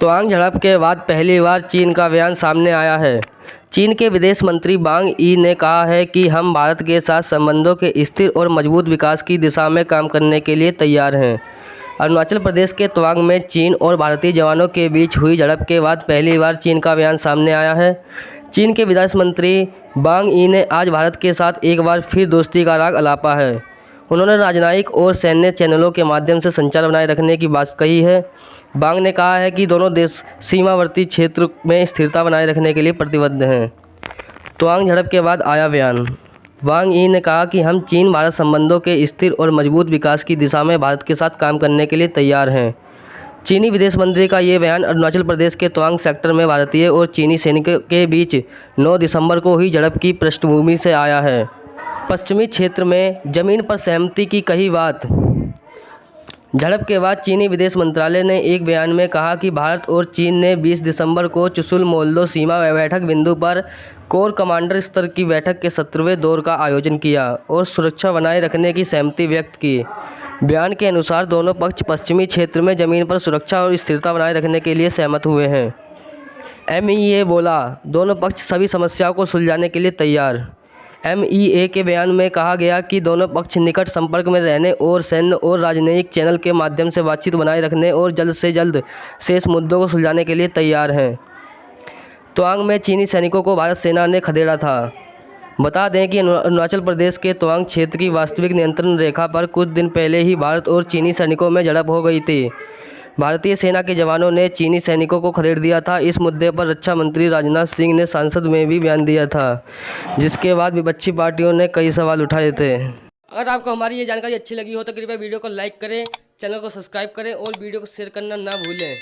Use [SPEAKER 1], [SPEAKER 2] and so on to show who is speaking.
[SPEAKER 1] तवांग झड़प के बाद पहली बार चीन का बयान सामने आया है। चीन के विदेश मंत्री वांग यी ने कहा है कि हम भारत के साथ संबंधों के स्थिर और मजबूत विकास की दिशा में काम करने के लिए तैयार हैं। अरुणाचल प्रदेश के तवांग में चीन और भारतीय जवानों के बीच हुई झड़प के बाद पहली बार चीन का बयान सामने आया है। चीन के विदेश मंत्री वांग यी ने आज भारत के साथ एक बार फिर दोस्ती का राग अलापा है। उन्होंने राजनयिक और सैन्य चैनलों के माध्यम से संचार बनाए रखने की बात कही है। वांग ने कहा है कि दोनों देश सीमावर्ती क्षेत्र में स्थिरता बनाए रखने के लिए प्रतिबद्ध हैं। तवांग झड़प के बाद आया बयान। वांग यी ने कहा कि हम चीन भारत संबंधों के स्थिर और मजबूत विकास की दिशा में भारत के साथ काम करने के लिए तैयार हैं। चीनी विदेश मंत्री का ये बयान अरुणाचल प्रदेश के तवांग सेक्टर में भारतीय और चीनी सैनिकों के बीच 9 दिसंबर को हुई झड़प की पृष्ठभूमि से आया है। पश्चिमी क्षेत्र में जमीन पर सहमति की कही बात। झड़प के बाद चीनी विदेश मंत्रालय ने एक बयान में कहा कि भारत और चीन ने 20 दिसंबर को चुशुल मोल्दो सीमा बैठक बिंदु पर कोर कमांडर स्तर की बैठक के 17वें दौर का आयोजन किया और सुरक्षा बनाए रखने की सहमति व्यक्त की। बयान के अनुसार दोनों पक्ष पश्चिमी क्षेत्र में जमीन पर सुरक्षा और स्थिरता बनाए रखने के लिए सहमत हुए हैं। एमईए बोला, दोनों पक्ष सभी समस्याओं को सुलझाने के लिए तैयार। एमईए के बयान में कहा गया कि दोनों पक्ष निकट संपर्क में रहने और सैन्य और राजनयिक चैनल के माध्यम से बातचीत बनाए रखने और जल्द से जल्द शेष मुद्दों को सुलझाने के लिए तैयार हैं। तवांग में चीनी सैनिकों को भारत सेना ने खदेड़ा था। बता दें कि अरुणाचल प्रदेश के तवांग क्षेत्र की वास्तविक नियंत्रण रेखा पर कुछ दिन पहले ही भारत और चीनी सैनिकों में झड़प हो गई थी। भारतीय सेना के जवानों ने चीनी सैनिकों को खदेड़ दिया था। इस मुद्दे पर रक्षा मंत्री राजनाथ सिंह ने संसद में भी बयान दिया था, जिसके बाद विपक्षी पार्टियों ने कई सवाल उठाए थे। अगर आपको हमारी ये जानकारी अच्छी लगी हो तो कृपया वीडियो को लाइक करें, चैनल को सब्सक्राइब करें और वीडियो को शेयर करना ना भूलें।